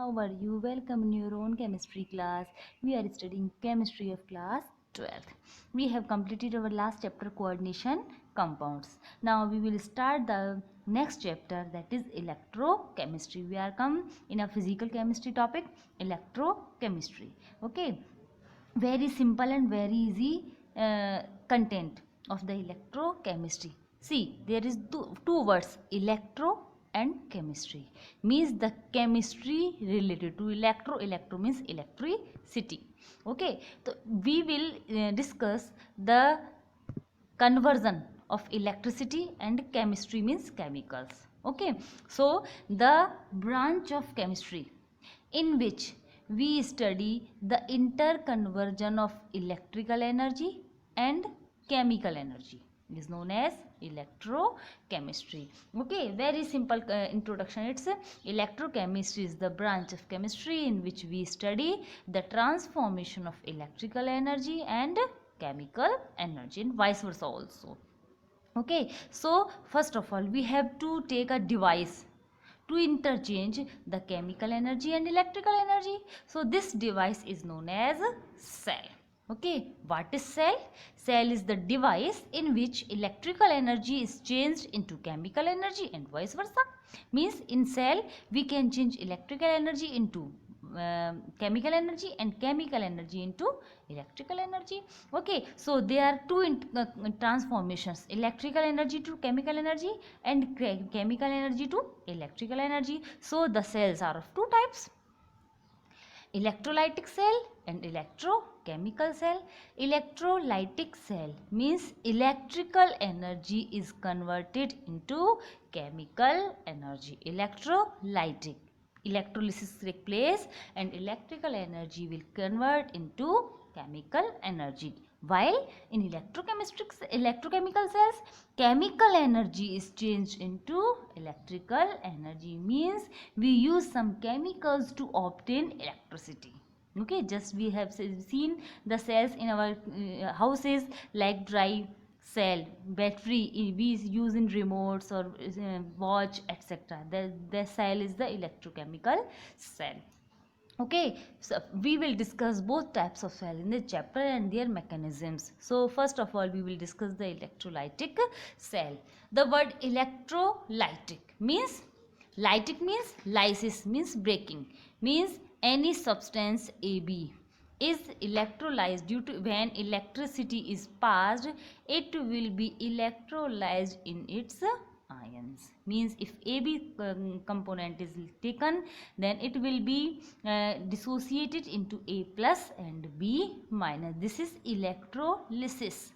How are you? Welcome in your own chemistry class. We are studying chemistry of class 12th. We have completed our last chapter, coordination compounds. Now we will start the next chapter, that is electrochemistry. We are come in a physical chemistry topic, electrochemistry. Okay, very simple and very easy content of the electrochemistry. See, there is two words, electro and chemistry. Means the chemistry related to electro means electricity. Okay, so we will discuss the conversion of electricity, and chemistry means chemicals. Okay, so the branch of chemistry in which we study the interconversion of electrical energy and chemical energy is known as electrochemistry. Okay, very simple introduction. It's electrochemistry is the branch of chemistry in which we study the transformation of electrical energy and chemical energy, and vice versa also. Okay, so first of all we have to take a device to interchange the chemical energy and electrical energy. So this device is known as cell. Okay, what is cell? Cell is the device in which electrical energy is changed into chemical energy and vice versa. Means in cell we can change electrical energy into chemical energy and chemical energy into electrical energy. Okay, so there are two transformations, electrical energy to chemical energy and chemical energy to electrical energy. So the cells are of two types, electrolytic cell and electrochemical cell. Electrolytic cell means electrical energy is converted into chemical energy. Electrolytic, electrolysis take place and electrical energy will convert into chemical energy. While in electrochemical cells, chemical energy is changed into electrical energy. Means we use some chemicals to obtain electricity. Okay, just we have seen the cells in our houses, like dry cell, battery we use in remotes or watch, etc. The cell is the electrochemical cell. Okay, so we will discuss both types of cell in this chapter and their mechanisms. So first of all we will discuss the electrolytic cell. The word electrolytic means, lytic means lysis means breaking, means any substance AB is electrolyzed due to when electricity is passed, it will be electrolyzed in its ions. Means if AB component is taken, then it will be dissociated into A plus and B minus. This is electrolysis.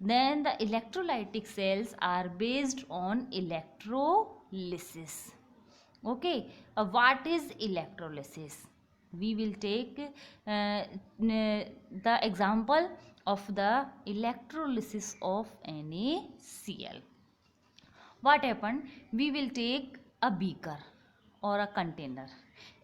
Then the electrolytic cells are based on electrolysis. Okay, what is electrolysis? We will take the example of the electrolysis of NaCl. What happened? We will take a beaker or a container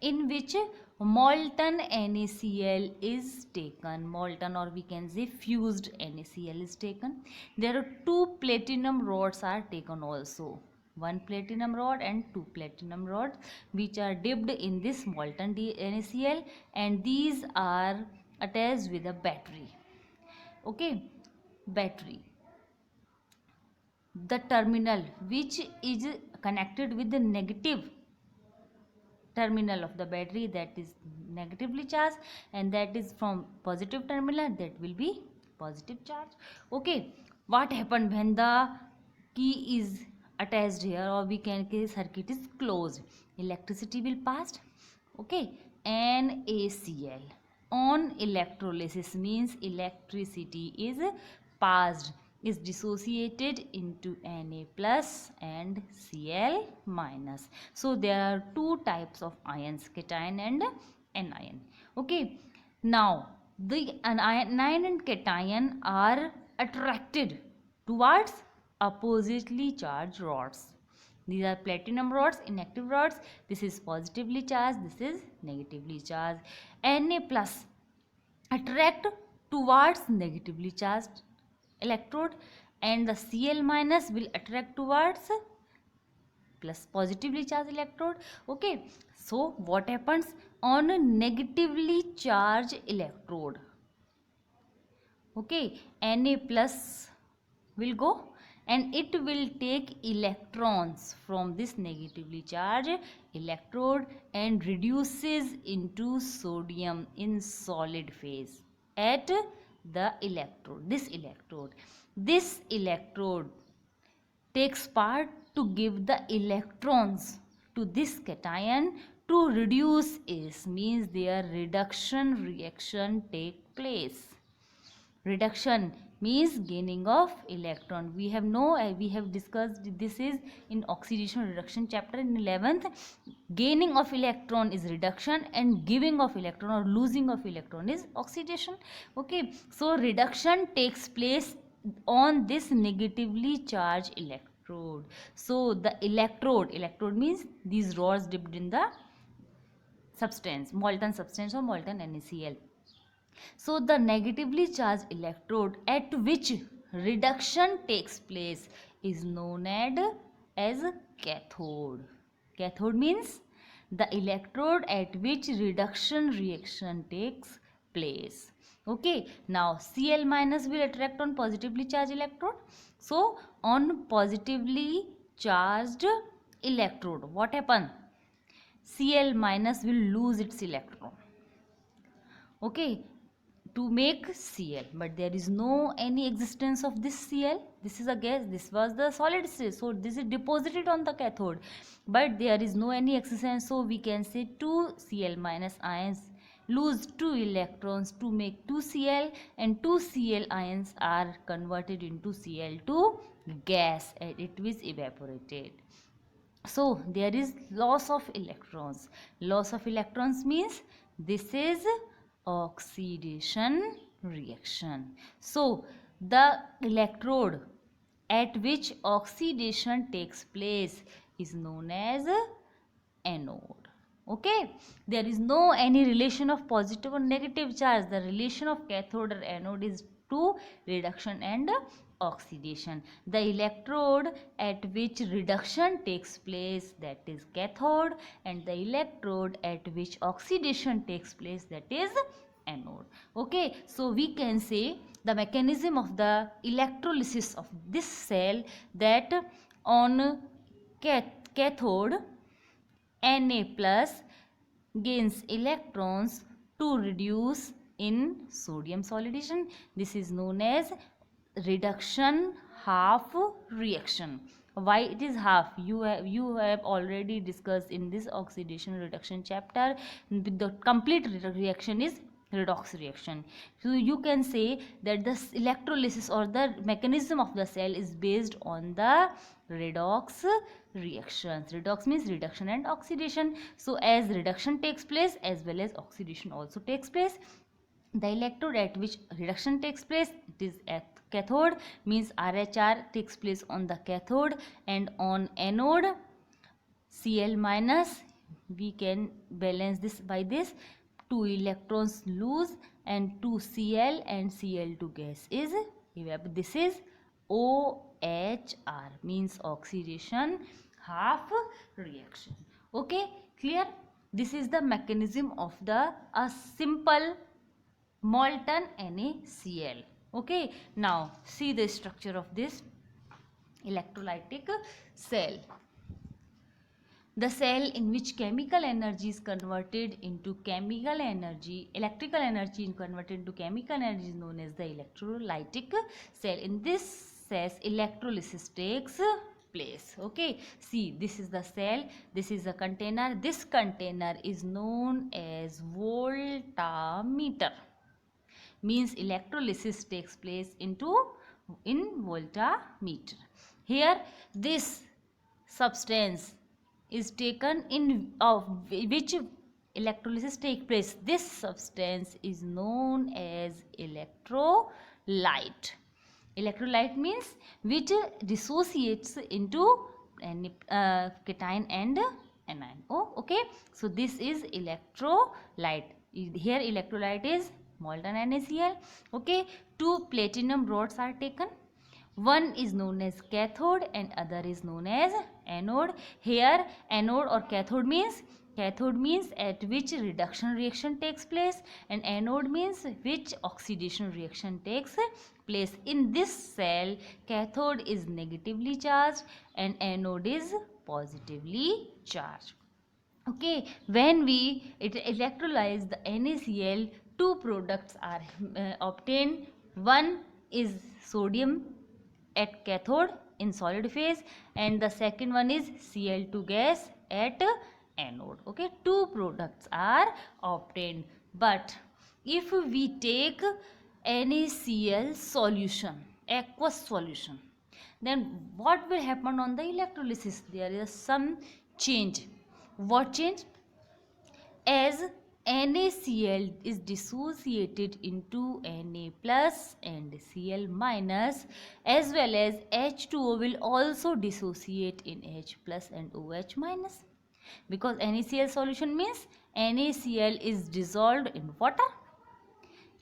in which molten NaCl is taken, molten or we can say fused NaCl is taken. There are two platinum rods are taken also, one platinum rod and two platinum rods, which are dipped in this molten NaCl, and these are attached with a battery. Okay, battery, the terminal which is connected with the negative terminal of the battery, that is negatively charged, and that is from positive terminal, that will be positive charge. Okay, what happened when the key is attached here, or we can say circuit is closed, electricity will pass. Okay, NaCl on electrolysis means electricity is passed, is dissociated into Na plus and Cl minus. So there are two types of ions, cation and anion. Okay, now the anion and cation are attracted towards oppositely charged rods. These are platinum rods, inactive rods. This is positively charged, this is negatively charged. Na plus attract towards negatively charged electrode, and the Cl minus will attract towards plus positively charged electrode. Okay, so what happens on a negatively charged electrode? Okay, Na plus will go and it will take electrons from this negatively charged electrode and reduces into sodium in solid phase at the electrode. This electrode takes part to give the electrons to this cation to reduce is, means their reduction reaction take place. Reduction means gaining of electron. We have discussed this is in oxidation reduction chapter in 11th. Gaining of electron is reduction and giving of electron or losing of electron is oxidation. Okay, so reduction takes place on this negatively charged electrode. So the electrode means these rods dipped in the substance, molten substance or molten NaCl. So the negatively charged electrode at which reduction takes place is known as cathode. Cathode means the electrode at which reduction reaction takes place. Okay, now Cl minus will attract on positively charged electrode. So on positively charged electrode, what happen? Cl minus will lose its electron. Okay, to make Cl, but there is no any existence of this Cl. This is a gas, this was the solid state, so this is deposited on the cathode, but there is no any existence, so we can say 2 Cl minus ions lose 2 electrons to make 2 Cl, and 2 Cl ions are converted into Cl2 gas and it is evaporated. So there is loss of electrons. Loss of electrons means this is oxidation reaction. So the electrode at which oxidation takes place is known as anode. Okay, there is no any relation of positive or negative charge. The relation of cathode or anode is to reduction and oxidation. The electrode at which reduction takes place, that is cathode, and the electrode at which oxidation takes place, that is anode. Okay, so we can say the mechanism of the electrolysis of this cell, that on cathode Na plus gains electrons to reduce in sodium solution. This is known as reduction half reaction. Why it is half? You have already discussed in this oxidation reduction chapter. The complete reaction is redox reaction. So you can say that the electrolysis or the mechanism of the cell is based on the redox reactions. Redox means reduction and oxidation. So as reduction takes place, as well as oxidation also takes place. The electrode at which reduction takes place, it is at cathode, means RHR takes place on the cathode, and on anode Cl minus, we can balance this by this, 2 electrons lose and 2 Cl and Cl2 gas is evaporated. This is OHR, means oxidation half reaction. Okay, clear? This is the mechanism of the a simple molten NaCl. Okay, now see the structure of this electrolytic cell. The cell in which chemical energy is converted into chemical energy, electrical energy is converted into chemical energy, is known as the electrolytic cell. In this cell, electrolysis takes place. Okay, see, this is the cell, this is a container. This container is known as voltameter, means electrolysis takes place in voltameter. Here this substance is taken in which electrolysis take place. This substance is known as electrolyte. Electrolyte means which dissociates into cation and anion. Oh, okay, so this is electrolyte. Here electrolyte is molten NaCl. Okay, 2 platinum rods are taken. One is known as cathode and other is known as anode. Here anode or cathode means at which reduction reaction takes place, and anode means which oxidation reaction takes place. In this cell, cathode is negatively charged and anode is positively charged. Okay, when we electrolyze the NaCl, two products are obtained. One is sodium at cathode in solid phase and the second one is Cl2 gas at anode. Okay, two products are obtained. But if we take NaCl solution, aqueous solution, then what will happen on the electrolysis? There is some change. What change? As NaCl is dissociated into Na plus and Cl minus, as well as H2O will also dissociate in H plus and OH minus, because NaCl solution means NaCl is dissolved in water.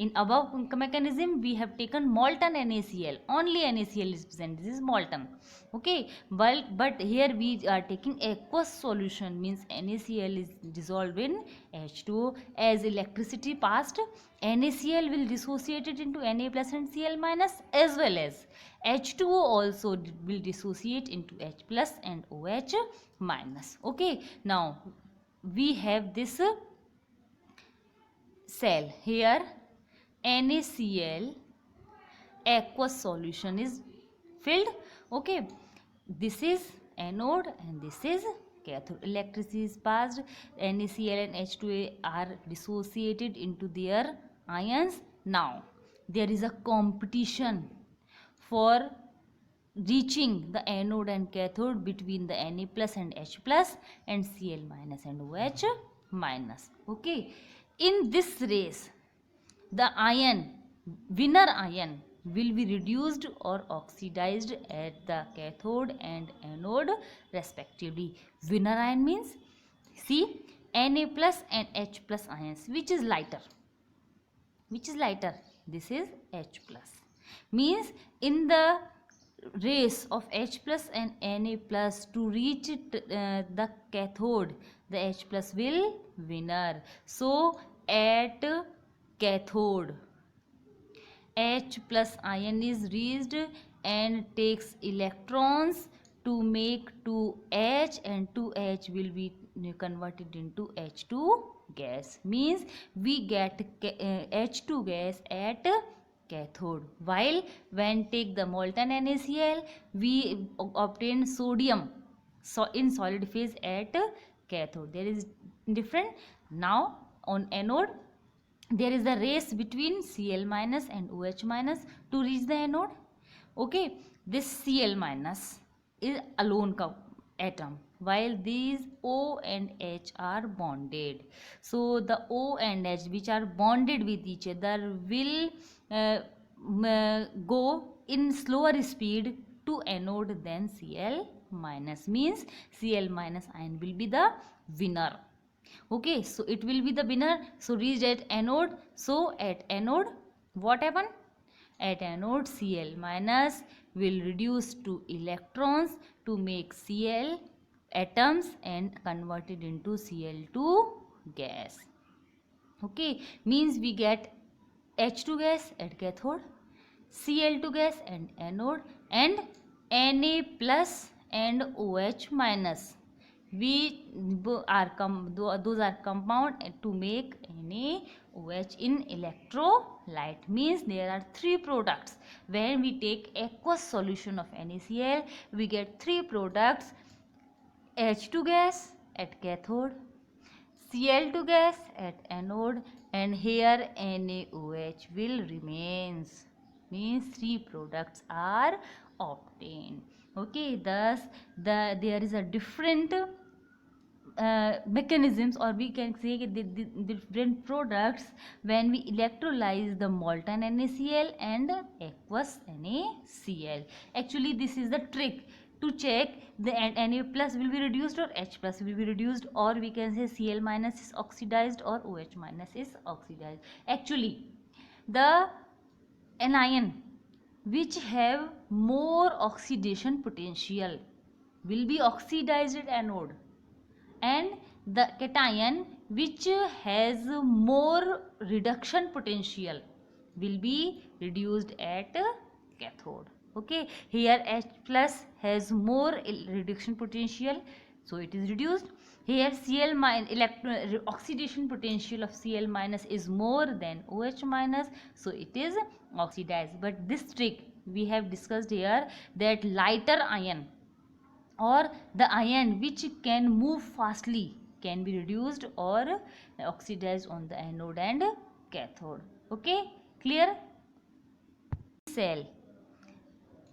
In above mechanism, we have taken molten NaCl. Only NaCl is present. This is molten. Okay. But here we are taking aqueous solution, means NaCl is dissolved in H2O. As electricity passed, NaCl will dissociate it into Na plus and Cl minus, as well as H2O also will dissociate into H plus and OH minus. Okay. Now we have this cell here. NaCl aqueous solution is filled. Okay, this is anode and this is cathode. Electricity is passed, NaCl and H2A are dissociated into their ions. Now there is a competition for reaching the anode and cathode between the Na plus and H plus and Cl minus and OH minus. Okay, in this race the winner ion will be reduced or oxidized at the cathode and anode respectively. Winner ion means, see, Na plus and H plus ions, which is lighter? This is H plus. Means in the race of H plus and Na plus to reach the cathode, the H plus will winner. So at cathode, H plus ion is reached and takes electrons to make 2H, and 2H will be converted into H2 gas. Means we get H2 gas at cathode, while when take the molten NaCl we obtain sodium in solid phase at cathode. There is different. Now on anode there is a race between Cl minus and OH minus to reach the anode. Okay, this Cl minus is alone atom, while these O and H are bonded. So the O and H which are bonded with each other will go in slower speed to anode than Cl minus. Means Cl minus ion will be the winner. Okay, so it will be the winner. So reached at anode. So at anode what happen? At anode Cl minus will reduce to electrons to make Cl atoms and convert it into Cl2 gas. Okay, means we get H2 gas at cathode, Cl2 gas at anode, and Na plus and OH minus. Those are compound to make NaOH in electrolyte. Means there are three products. When we take aqueous solution of NaCl, we get three products: H2 gas at cathode, Cl2 gas at anode, and here NaOH will remains. Means three products are obtained. Okay, thus there is a different mechanisms, or we can say the different products when we electrolyze the molten NaCl and aqueous NaCl. Actually this is the trick to check the Na plus will be reduced or H plus will be reduced, or we can say Cl minus is oxidized or OH minus is oxidized. Actually the anion which have more oxidation potential will be oxidized at anode, and the cation which has more reduction potential will be reduced at cathode. Okay, here H plus has more reduction potential, so it is reduced. Here Cl minus oxidation potential of Cl minus is more than OH minus, so it is oxidized. But this trick we have discussed here, that lighter ion or the ion which can move fastly can be reduced or oxidized on the anode and cathode. Okay, clear? Cell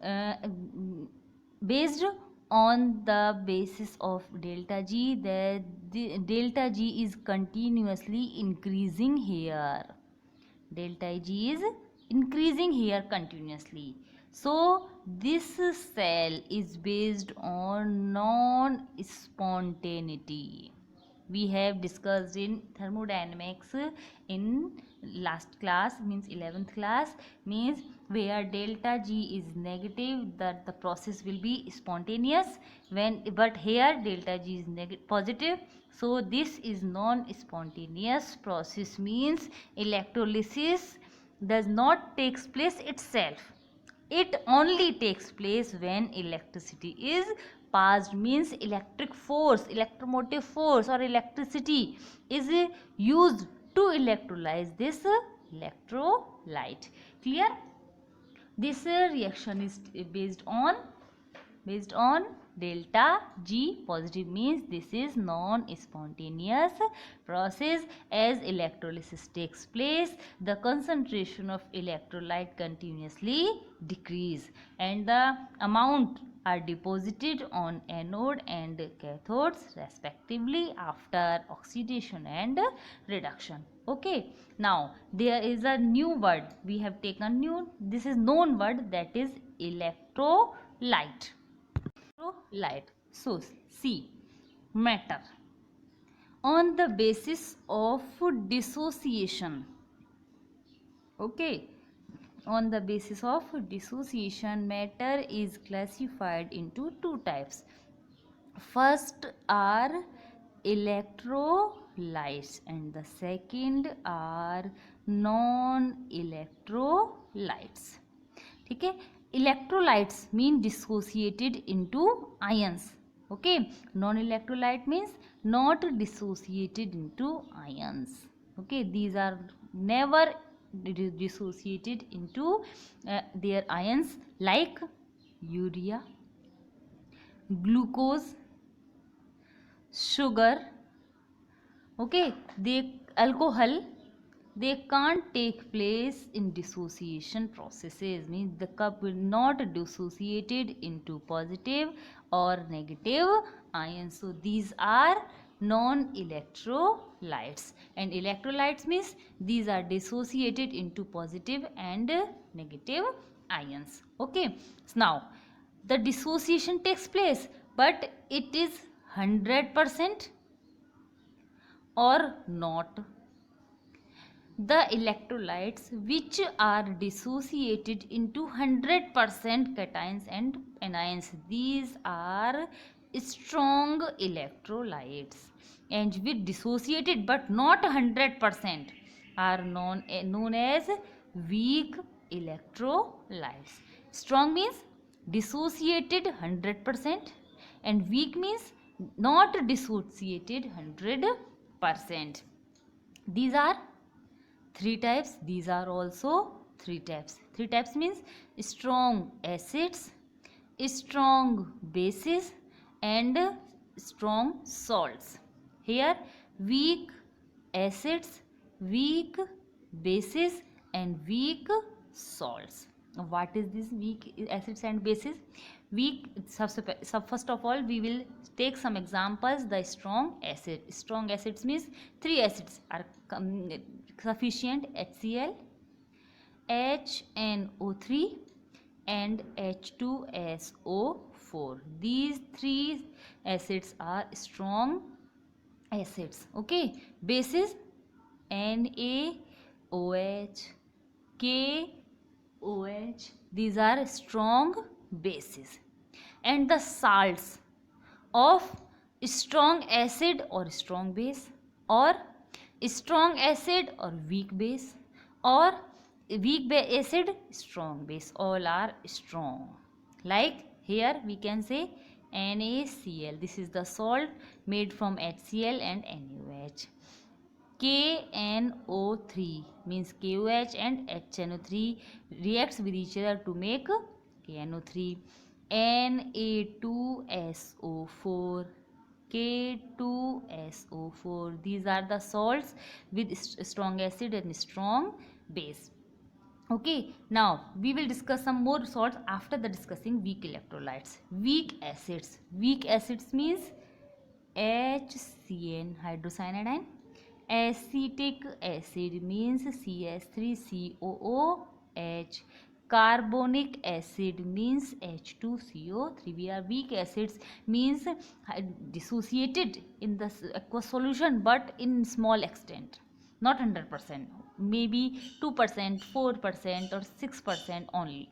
uh, based on the basis of delta G, the delta G is continuously increasing here. Delta G is increasing here continuously. So this cell is based on non-spontaneity. We have discussed in thermodynamics in last class, means 11th class, means where delta G is negative, that the process will be spontaneous, but here delta G is positive, so this is non-spontaneous process, means electrolysis does not takes place itself. It only takes place when electricity is passed, means electric force, electromotive force or electricity is used to electrolyze this electrolyte. Clear? This reaction is based on delta G. Positive means this is non-spontaneous process. As electrolysis takes place, the concentration of electrolyte continuously decrease and the amount are deposited on anode and cathodes respectively after oxidation and reduction. Okay, now there is a new word we have taken, this is known word, that is electrolyte. Light. So C, matter on the basis of dissociation. Okay, on the basis of dissociation, matter is classified into two types. First are electrolytes and the second are non-electrolytes. ठीक है, electrolytes mean dissociated into ions. Okay, non-electrolyte means not dissociated into ions. Okay, these are never dissociated into their ions, like urea, glucose, sugar. Okay, they alcohol, they can't take place in dissociation processes, means the cup will not dissociated into positive or negative ions. So these are non-electrolytes, and electrolytes means these are dissociated into positive and negative ions. Okay, so now the dissociation takes place, but it is 100% or not. The electrolytes which are dissociated into 100% cations and anions, these are strong electrolytes, and with dissociated but not 100% are known as weak electrolytes. Strong means dissociated 100% and weak means not dissociated 100%. These are three types. These are also three types. Three types means strong acids, strong bases, and strong salts. Here weak acids, weak bases, and weak salts. What is this weak acids and bases? Weak, first of all we will take some examples. The strong acids means three acids are sufficient: HCl, HNO3, and H2SO4. These three acids are strong acids. Okay, bases: NaOH, K, OH. These are strong bases. And the salts of strong acid or strong base, or strong acid or weak base, or weak acid strong base, all are strong. Like here we can say NaCl. This is the salt made from HCl and NaOH. KNO3 means KOH and HNO3 reacts with each other to make KNO3. Na2SO4, K2SO4. These are the salts with strong acid and strong base. Okay, now we will discuss some more salts after the discussing weak electrolytes. Weak acids. Weak acids means HCN, hydrocyanidine. Acetic acid means CS3COOH. Carbonic acid means H2CO3. We are weak acids means dissociated in the aqueous solution but in small extent, not 100%, maybe 2%, 4% or 6% only.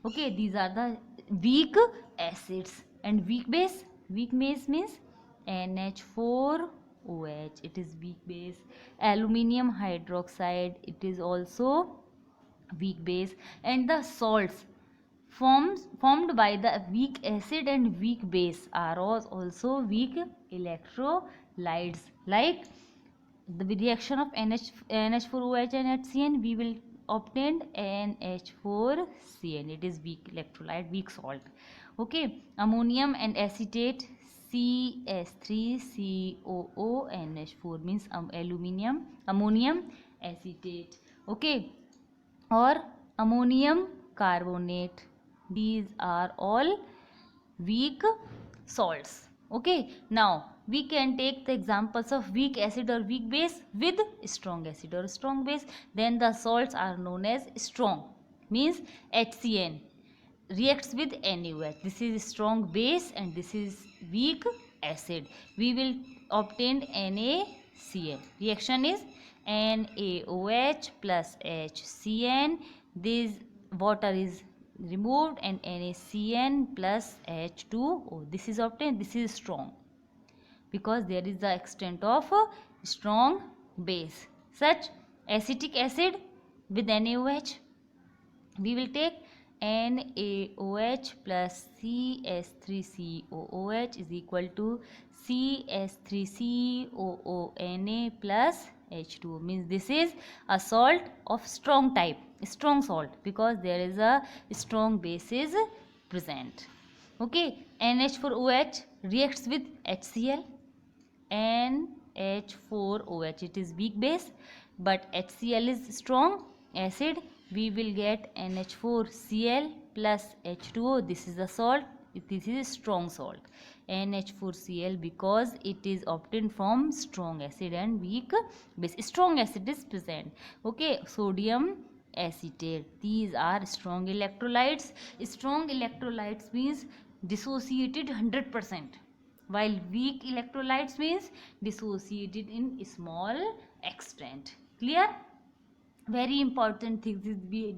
Okay, these are the weak acids. And weak base. Weak base means NH4OH, it is weak base. Aluminium hydroxide, it is also weak base. And the salts formed by the weak acid and weak base are also weak electrolytes. Like the reaction of NH4OH and HCN, we will obtain NH4CN. It is weak electrolyte, weak salt. Okay, ammonium and acetate CS3COONH4 means ammonium acetate. Okay, or ammonium carbonate. These are all weak salts. Okay, now we can take the examples of weak acid or weak base with strong acid or strong base. Then the salts are known as strong, means HCN reacts with NaOH. This is strong base and this is weak acid. We will obtain NaCl. Reaction is NaOH plus HCN. This water is removed and NaCN plus H2O. This is obtained. This is strong because there is the extent of a strong base. Such acetic acid with NaOH, we will take NaOH plus CS3COOH is equal to CS3COONA plus H2O. Means this is a salt of strong type, strong salt, because there is a strong base is present. Okay, NH4OH reacts with HCl. NH4OH, it is weak base, but HCl is strong acid. We will get NH4Cl plus H2O. This is the salt. This is strong salt. NH4Cl because it is obtained from strong acid and weak base. Strong acid is present. Okay, sodium acetate. These are strong electrolytes. Strong electrolytes means dissociated 100%, while weak electrolytes means dissociated in small extent. Clear? Very important thing is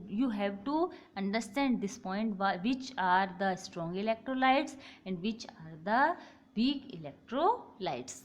you have to understand this point, which are the strong electrolytes and which are the weak electrolytes.